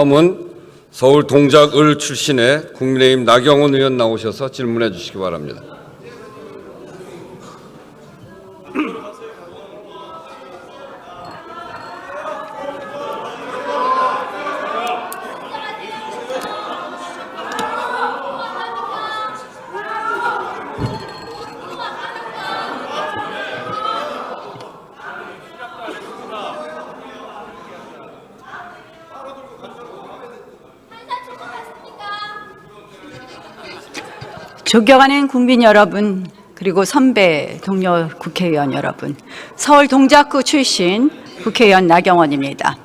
다음은 서울 동작을 출신의 국민의힘 나경원 의원 나오셔서 질문해 주시기 바랍니다. 존경하는 국민 여러분, 그리고 선배 동료 국회의원 여러분, 서울 동작구 출신 국회의원 나경원입니다.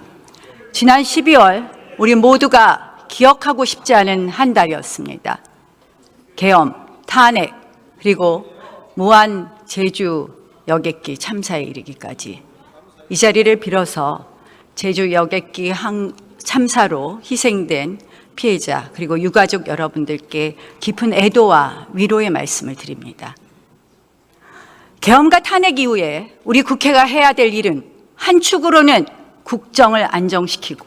지난 12월 우리 모두가 기억하고 싶지 않은 한 달이었습니다. 계엄, 탄핵, 그리고 무한 제주 여객기 참사에 이르기까지 이 자리를 빌어서 제주 여객기 참사로 희생된 피해자 그리고 유가족 여러분들께 깊은 애도와 위로의 말씀을 드립니다. 계엄과 탄핵 이후에 우리 국회가 해야 될 일은 한 축으로는 국정을 안정시키고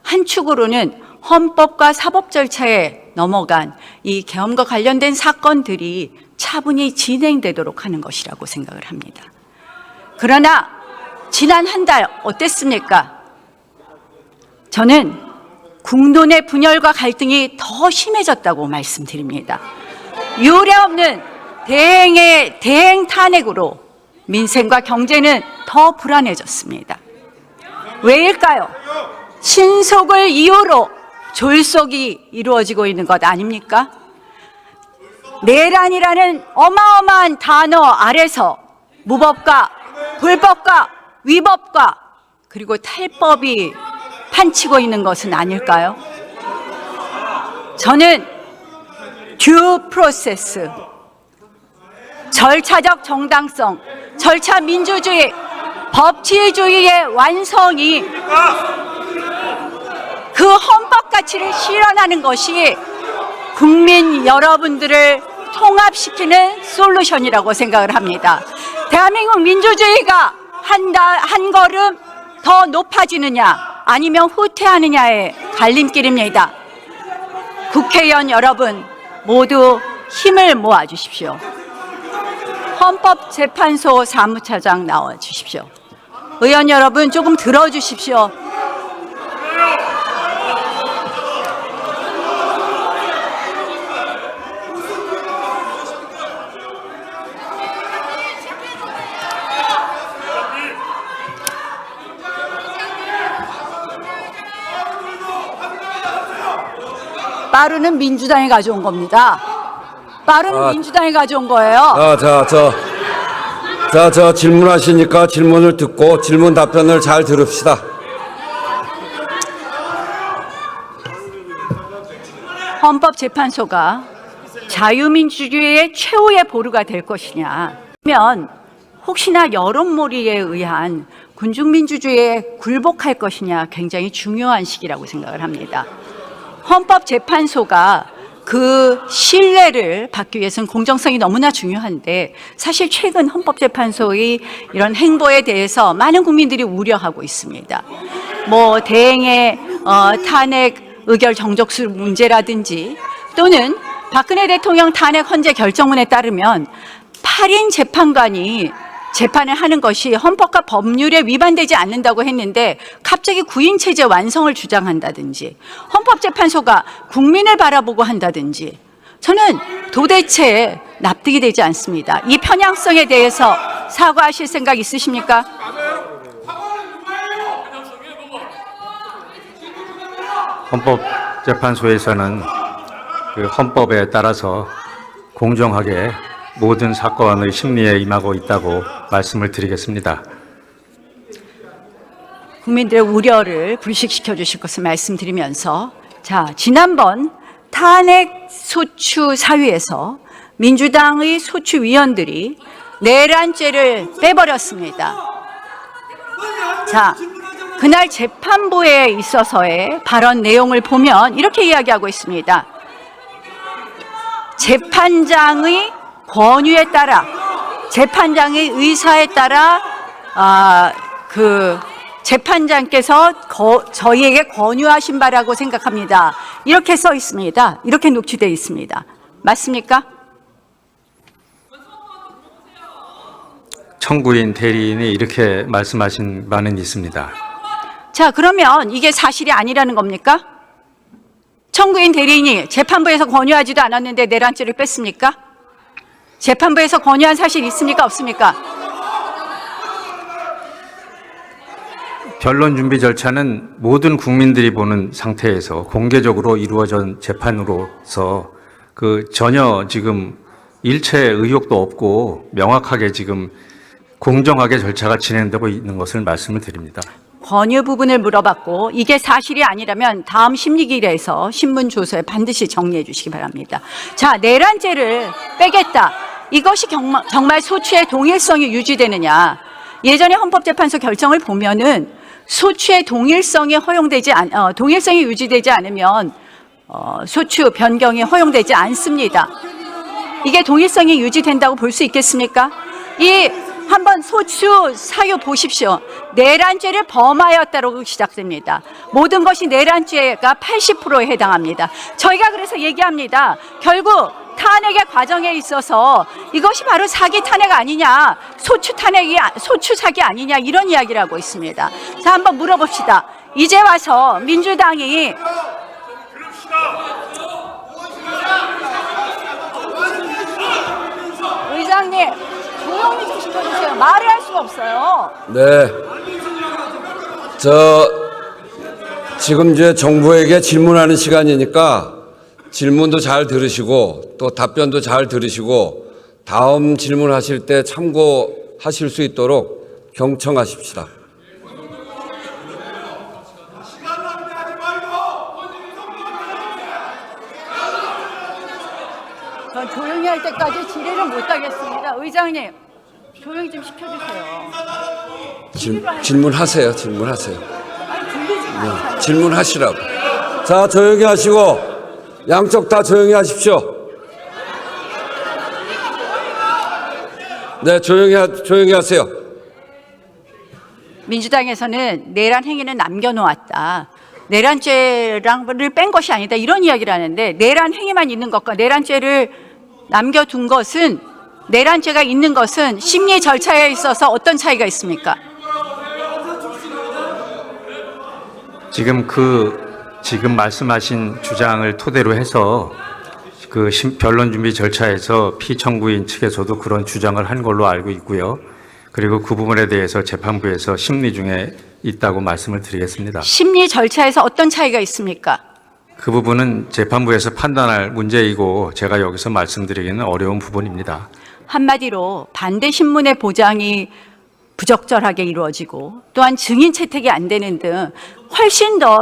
한 축으로는 헌법과 사법 절차에 넘어간 이 계엄과 관련된 사건들이 차분히 진행되도록 하는 것이라고 생각을 합니다. 그러나 지난 한 달 어땠습니까? 저는 국론의 분열과 갈등이 더 심해졌다고 말씀드립니다. 유례없는 대행 탄핵으로 민생과 경제는 더 불안해졌습니다. 왜일까요? 신속을 이유로 졸속이 이루어지고 있는 것 아닙니까? 내란이라는 어마어마한 단어 아래서 무법과 불법과 위법과 그리고 탈법이 판치고 있는 것은 아닐까요? 저는 듀 프로세스, 절차적 정당성, 절차 민주주의, 법치주의의 완성이 그 헌법 가치를 실현하는 것이 국민 여러분들을 통합시키는 솔루션이라고 생각을 합니다. 대한민국 민주주의가 한 걸음 더 높아지느냐 아니면 후퇴하느냐의 갈림길입니다. 국회의원 여러분 모두 힘을 모아주십시오. 헌법재판소 사무처장 나와주십시오. 의원 여러분 조금 들어주십시오. 빠르는 민주당이 가져온 겁니다. 빠르는 민주당이 가져온 거예요. 자, 질문하시니까 질문을 듣고 질문 답변을 잘 들읍시다. 헌법재판소가 자유민주주의의 최후의 보루가 될 것이냐 하면 혹시나 여론몰이에 의한 군중민주주의에 굴복할 것이냐 굉장히 중요한 시기라고 생각을 합니다. 헌법재판소가 그 신뢰를 받기 위해서는 공정성이 너무나 중요한데 사실 최근 헌법재판소의 이런 행보에 대해서 많은 국민들이 우려하고 있습니다. 대행의 탄핵 의결 정족수 문제라든지 또는 박근혜 대통령 탄핵 헌재 결정문에 따르면 8인 재판관이 재판을 하는 것이 헌법과 법률에 위반되지 않는다고 했는데 갑자기 9인 체제 완성을 주장한다든지 헌법재판소가 국민을 바라보고 한다든지 저는 도대체 납득이 되지 않습니다. 이 편향성에 대해서 사과하실 생각 있으십니까? 헌법재판소에서는 그 헌법에 따라서 공정하게 모든 사건의 심리에 임하고 있다고 말씀을 드리겠습니다. 국민들의 우려를 불식시켜 주실 것을 말씀드리면서 지난번 탄핵 소추 사위에서 민주당의 소추위원들이 내란죄를 빼버렸습니다. 그날 재판부에 있어서의 발언 내용을 보면 이렇게 이야기하고 있습니다. 재판장의 권유에 따라, 재판장의 의사에 따라 재판장께서 저희에게 권유하신 바라고 생각합니다. 이렇게 써 있습니다. 이렇게 녹취되어 있습니다. 맞습니까? 청구인 대리인이 이렇게 말씀하신 바는 있습니다. 자, 그러면 이게 사실이 아니라는 겁니까? 청구인 대리인이 재판부에서 권유하지도 않았는데 내란죄를 뺐습니까? 재판부에서 권유한 사실 있습니까? 없습니까? 변론 준비 절차는 모든 국민들이 보는 상태에서 공개적으로 이루어진 재판으로서 전혀 지금 일체 의혹도 없고 명확하게 지금 공정하게 절차가 진행되고 있는 것을 말씀을 드립니다. 권유 부분을 물어봤고 이게 사실이 아니라면 다음 심리기일에서 신문 조서에 반드시 정리해 주시기 바랍니다. 자, 내란죄를 빼겠다. 이것이 정말 소추의 동일성이 유지되느냐. 예전에 헌법재판소 결정을 보면은 소추의 동일성이 동일성이 유지되지 않으면 소추 변경이 허용되지 않습니다. 이게 동일성이 유지된다고 볼 수 있겠습니까? 한번 소추 사유 보십시오. 내란죄를 범하였다고 시작됩니다. 모든 것이 내란죄가 80%에 해당합니다. 저희가 그래서 얘기합니다. 결국 탄핵의 과정에 있어서 이것이 바로 사기 탄핵 아니냐, 소추 사기 아니냐, 이런 이야기를 하고 있습니다. 자, 한번 물어봅시다. 이제 와서 민주당이 의장님, 조용히 좀 시켜주세요. 말을 할 수가 없어요. 네. 지금 이제 정부에게 질문하는 시간이니까 질문도 잘 들으시고 또 답변도 잘 들으시고 다음 질문하실 때 참고하실 수 있도록 경청하십시다. 전 조용히 할 때까지 질의를 못 하겠습니다. 의장님, 조용히 좀 시켜주세요. 질문하세요. 질문하세요. 들리지 않아요. 질문하시라고. 자, 조용히 하시고 양쪽 다 조용히 하십시오. 네, 조용히 하세요. 민주당에서는 내란 행위는 남겨놓았다. 내란죄를 뺀 것이 아니다. 이런 이야기를 하는데 내란 행위만 있는 것과 내란죄를 남겨둔 것은 내란죄가 있는 것은 심리 절차에 있어서 어떤 차이가 있습니까? 지금 말씀하신 주장을 토대로 해서 변론 준비 절차에서 피청구인 측에서도 그런 주장을 한 걸로 알고 있고요. 그리고 그 부분에 대해서 재판부에서 심리 중에 있다고 말씀을 드리겠습니다. 심리 절차에서 어떤 차이가 있습니까? 그 부분은 재판부에서 판단할 문제이고 제가 여기서 말씀드리기는 어려운 부분입니다. 한마디로 반대 신문의 보장이 부적절하게 이루어지고 또한 증인 채택이 안 되는 등 훨씬 더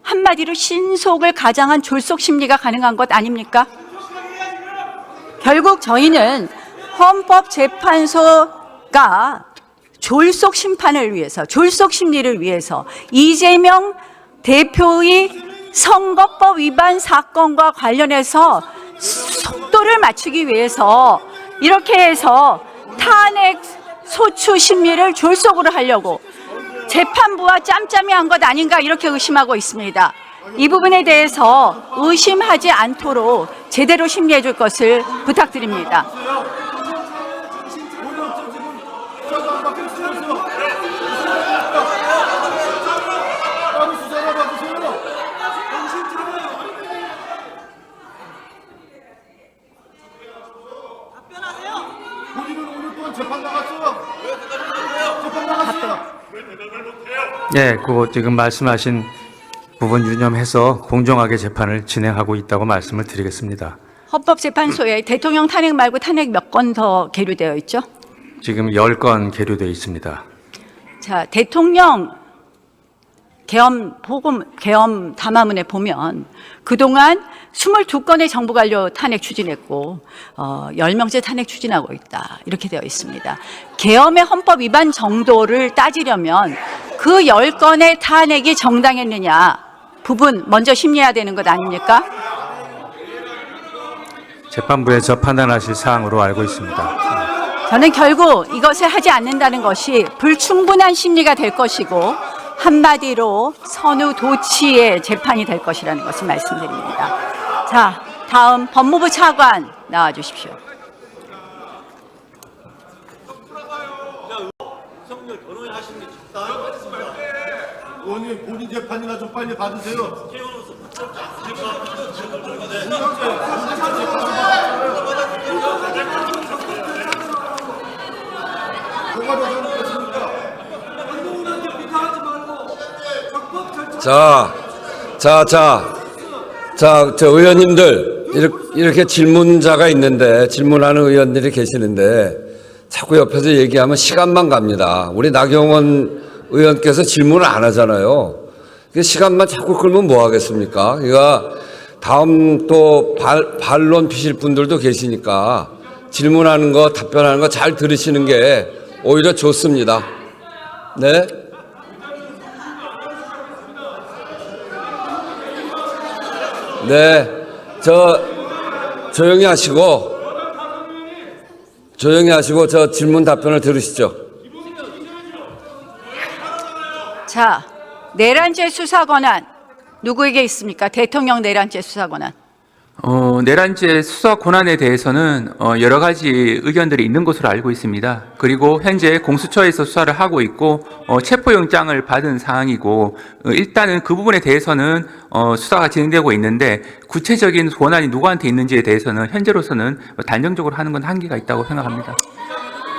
한마디로 신속을 가장한 졸속 심리가 가능한 것 아닙니까? 결국 저희는 헌법재판소가 졸속 심판을 위해서, 졸속 심리를 위해서 이재명 대표의 선거법 위반 사건과 관련해서 속도를 맞추기 위해서 이렇게 해서 탄핵 소추 심리를 졸속으로 하려고 재판부와 짬짬이 한 것 아닌가 이렇게 의심하고 있습니다. 이 부분에 대해서 의심하지 않도록 제대로 심리해 줄 것을 부탁드립니다. 네, 지금 말씀하신 부분 유념해서 공정하게 재판을 진행하고 있다고 말씀을 드리겠습니다. 헌법재판소에 대통령 탄핵 말고 탄핵 몇 건 더 계류되어 있죠? 지금 10건 계류되어 있습니다. 자, 대통령 계엄 담화문에 보면 그동안 22건의 정부관료 탄핵 추진했고 10명째 탄핵 추진하고 있다. 이렇게 되어 있습니다. 계엄의 헌법 위반 정도를 따지려면 그 10건의 탄핵이 정당했느냐 부분 먼저 심리해야 되는 것 아닙니까? 재판부에서 판단하실 사항으로 알고 있습니다. 저는 결국 이것을 하지 않는다는 것이 불충분한 심리가 될 것이고 한마디로 선후 도치의 재판이 될 것이라는 것을 말씀드립니다. 자, 다음 법무부 차관 나와 주십시오. 의원님 본인 재판이나 좀 빨리 받으세요. 저 의원님들 이렇게 질문자가 있는데 질문하는 의원들이 계시는데 자꾸 옆에서 얘기하면 시간만 갑니다. 우리 나경원 의원께서 질문을 안 하잖아요. 시간만 자꾸 끌면 뭐 하겠습니까? 그러니까 다음 또 반론 피실 분들도 계시니까 질문하는 거 답변하는 거 잘 들으시는 게 오히려 좋습니다. 네. 네, 조용히 하시고 저 질문 답변을 들으시죠. 자, 내란죄 수사 권한 누구에게 있습니까? 대통령 내란죄 수사 권한. 내란죄 수사 권한에 대해서는 여러 가지 의견들이 있는 것으로 알고 있습니다. 그리고 현재 공수처에서 수사를 하고 있고 체포영장을 받은 상황이고 일단은 그 부분에 대해서는 수사가 진행되고 있는데 구체적인 권한이 누구한테 있는지에 대해서는 현재로서는 단정적으로 하는 건 한계가 있다고 생각합니다.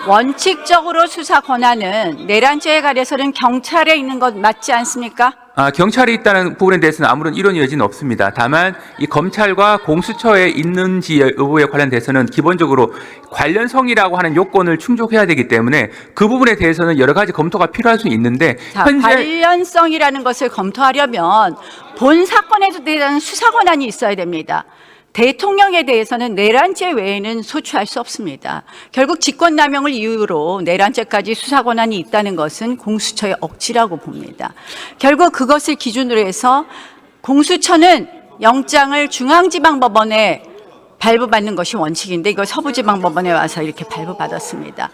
원칙적으로 수사 권한은 내란죄에 관해서는 경찰에 있는 것 맞지 않습니까? 경찰이 있다는 부분에 대해서는 아무런 이론의 여지는 없습니다. 다만 이 검찰과 공수처에 있는지 여부에 관련돼서는 기본적으로 관련성이라고 하는 요건을 충족해야 되기 때문에 그 부분에 대해서는 여러 가지 검토가 필요할 수 있는데 자, 현재 관련성이라는 것을 검토하려면 본 사건에 대한 수사 권한이 있어야 됩니다. 대통령에 대해서는 내란죄 외에는 소추할 수 없습니다. 결국 직권남용을 이유로 내란죄까지 수사 권한이 있다는 것은 공수처의 억지라고 봅니다. 결국 그것을 기준으로 해서 공수처는 영장을 중앙지방법원에 발부받는 것이 원칙인데 이걸 서부지방법원에 와서 이렇게 발부받았습니다.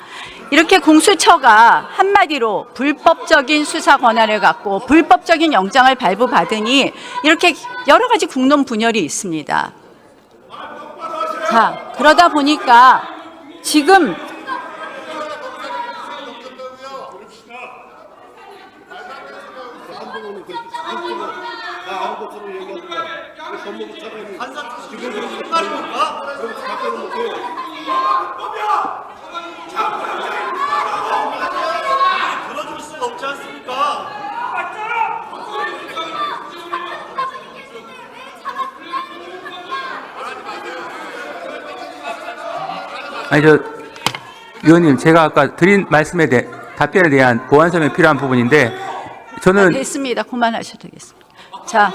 이렇게 공수처가 한마디로 불법적인 수사 권한을 갖고 불법적인 영장을 발부받으니 이렇게 여러 가지 국론 분열이 있습니다. 자, 그러다 보니까 지금 들어줄 수 없지 않습니까? 의원님, 제가 아까 드린 말씀에 대해 답변에 대한 보완 설명이 필요한 부분인데 저는 됐습니다. 그만하셔도 되겠습니다. 자,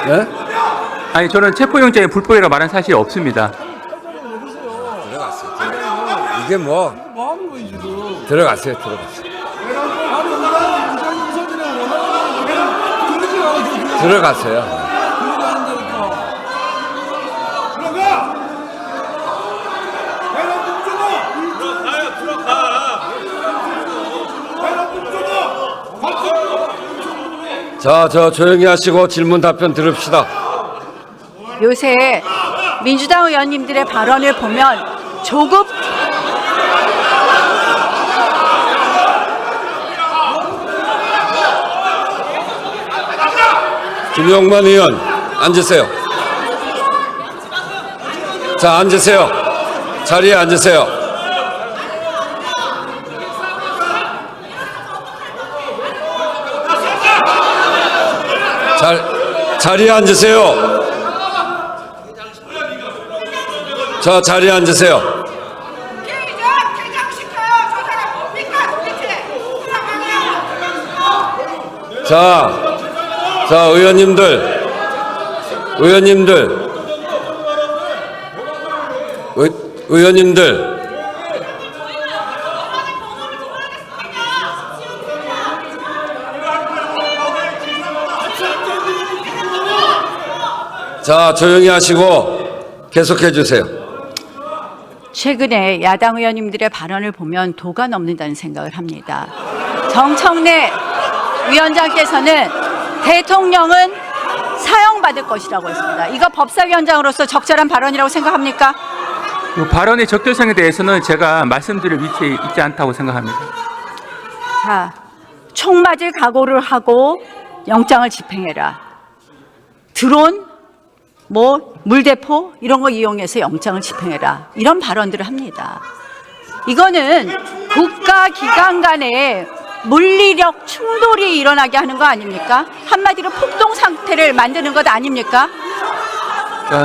네? 저는 체포영장이 불법이라고 말한 사실이 없습니다. 들어갔어요. 이게 뭐 들어갔어요. 들어갔어요. 자, 조용히 하시고 질문 답변 들읍시다. 요새 민주당 의원님들의 발언을 보면 조급 김용만 의원 앉으세요. 자, 앉으세요. 자리에 앉으세요. 자리에 앉으세요. 자, 자리에 앉으세요. 자, 의원님들. 자, 조용히 하시고 계속해 주세요. 최근에 야당 의원님들의 발언을 보면 도가 넘는다는 생각을 합니다. 정청래 위원장께서는 대통령은 사형받을 것이라고 했습니다. 이거 법사위원장으로서 적절한 발언이라고 생각합니까? 그 발언의 적절성에 대해서는 제가 말씀드릴 위치에 있지 않다고 생각합니다. 자, 총 맞을 각오를 하고 영장을 집행해라. 드론, 물대포 이런 거 이용해서 영장을 집행해라. 이런 발언들을 합니다. 이거는 국가기관 간에 물리력 충돌이 일어나게 하는 거 아닙니까? 한마디로 폭동 상태를 만드는 것 아닙니까?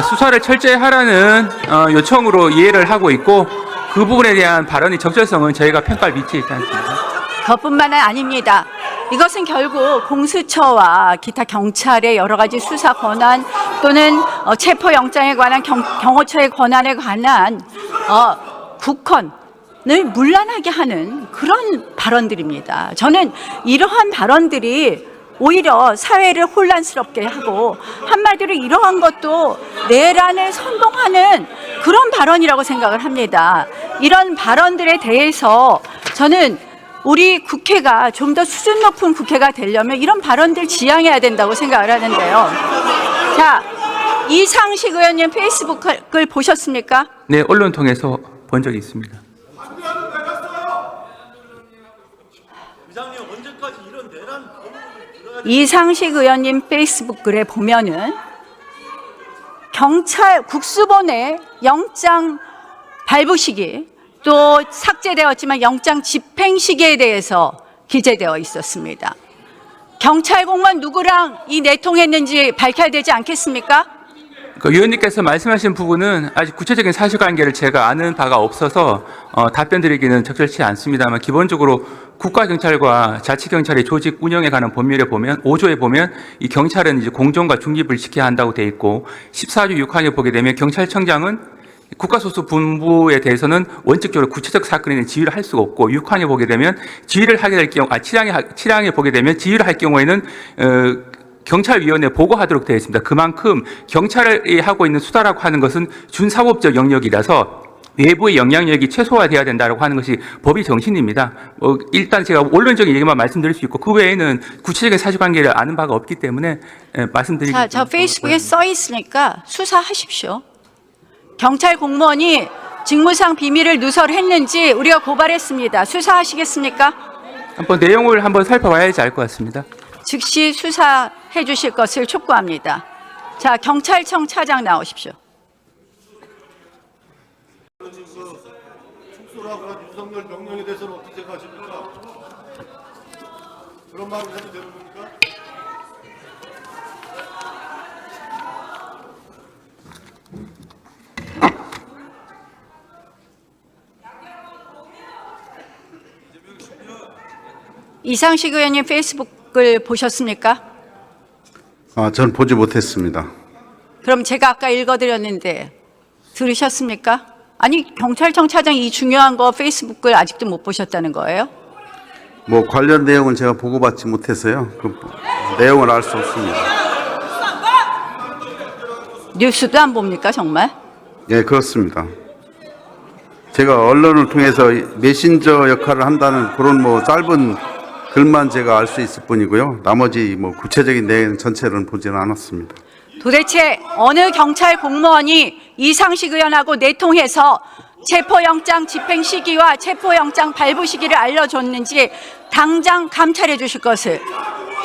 수사를 철저히 하라는 요청으로 이해를 하고 있고 그 부분에 대한 발언의 적절성은 저희가 평가할 위치에 있지 않습니다. 그것뿐만 아닙니다. 이것은 결국 공수처와 기타 경찰의 여러 가지 수사 권한 또는 체포영장에 관한 경호처의 권한에 관한 국헌을 문란하게 하는 그런 발언들입니다. 저는 이러한 발언들이 오히려 사회를 혼란스럽게 하고 한마디로 이러한 것도 내란을 선동하는 그런 발언이라고 생각을 합니다. 이런 발언들에 대해서 저는 우리 국회가 좀 더 수준 높은 국회가 되려면 이런 발언들 지양해야 된다고 생각을 하는데요. 자, 이상식 의원님 페이스북을 보셨습니까? 네, 언론 통해서 본 적이 있습니다. 이상식 의원님 페이스북 글에 보면은 경찰 국수본의 영장 발부 시기 또 삭제되었지만 영장 집행 시기에 대해서 기재되어 있었습니다. 경찰 공무원 누구랑 이 내통했는지 밝혀야 되지 않겠습니까? 그 위원님께서 말씀하신 부분은 아직 구체적인 사실관계를 제가 아는 바가 없어서 답변드리기는 적절치 않습니다만 기본적으로 국가경찰과 자치경찰의 조직 운영에 관한 법률에 보면 5조에 보면 이 경찰은 이제 공정과 중립을 지켜야 한다고 돼 있고 14조 6항에 보게 되면 경찰청장은 국가소속 분부에 대해서는 원칙적으로 구체적 사건에는 지휘를 할 수가 없고 6항에 보게 되면 지휘를 하게 될 경우 7항에 보게 되면 지휘를 할 경우에는 경찰위원회에 보고하도록 되어 있습니다. 그만큼 경찰이 하고 있는 수사라고 하는 것은 준사법적 영역이라서 외부의 영향력이 최소화돼야 된다고 하는 것이 법의 정신입니다. 일단 제가 원론적인 얘기만 말씀드릴 수 있고 그 외에는 구체적인 사실관계를 아는 바가 없기 때문에 말씀드리겠습니다. 자, 저 페이스북에 써 있으니까 수사하십시오. 경찰 공무원이 직무상 비밀을 누설했는지 우리가 고발했습니다. 수사하시겠습니까? 한번 내용을 한번 살펴봐야지 알 것 같습니다. 즉시 수사해 주실 것을 촉구합니다. 자, 경찰청 차장 나오십시오. 축소라고 한 윤석열 명령에 대해서는 어떻게 생각하십니까? 그런 말을 해도 되는 겁니까? 이상식 의원님 페이스북을 보셨습니까? 전 보지 못했습니다. 그럼 제가 아까 읽어드렸는데 들으셨습니까? 아니, 경찰청 차장이 이 중요한 거 페이스북을 아직도 못 보셨다는 거예요? 관련 내용은 제가 보고받지 못해서요. 그 내용을 알 수 없습니다. 뉴스도 안 봅니까, 정말? 예, 그렇습니다. 제가 언론을 통해서 메신저 역할을 한다는 그런 짧은 글만 제가 알 수 있을 뿐이고요. 나머지 구체적인 내용 전체는 보지는 않았습니다. 도대체 어느 경찰 공무원이 이상식 의원하고 내통해서 체포영장 집행 시기와 체포영장 발부 시기를 알려줬는지 당장 감찰해 주실 것을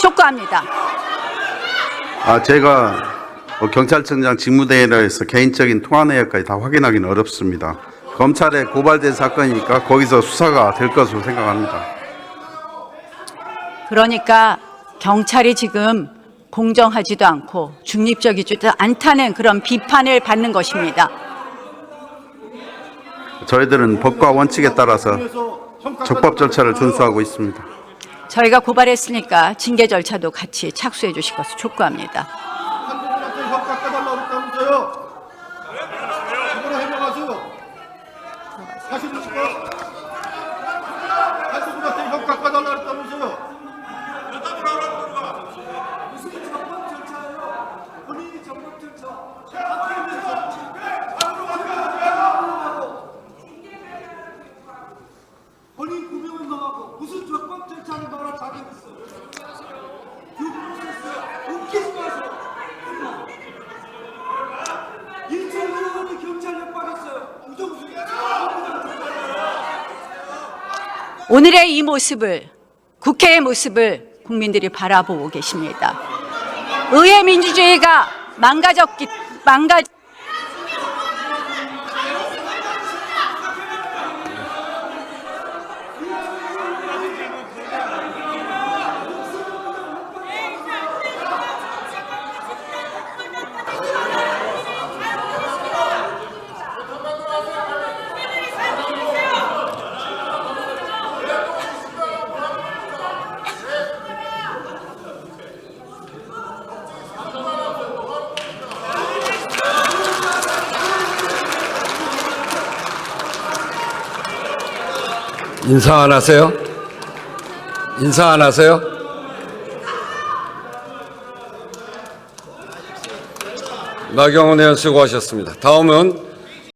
촉구합니다. 제가 경찰청장 직무대행에서 개인적인 통화 내역까지 다 확인하기는 어렵습니다. 검찰에 고발된 사건이니까 거기서 수사가 될 것으로 생각합니다. 그러니까 경찰이 지금 공정하지도 않고 중립적이지도 않다는 그런 비판을 받는 것입니다. 저희들은 법과 원칙에 따라서 적법 절차를 준수하고 있습니다. 저희가 고발했으니까 징계 절차도 같이 착수해 주실 것을 촉구합니다. 한국분한테 형 깎아달라고 그랬다면서요? 이거로 해명하세요. 사실입니까? 한국분한테 형 깎아달라고 그랬다면서요? 오늘의 이 모습을, 국회의 모습을 국민들이 바라보고 계십니다. 의회 민주주의가 인사 안 하세요? 인사 안 하세요? 나경원 의원 수고하셨습니다. 다음은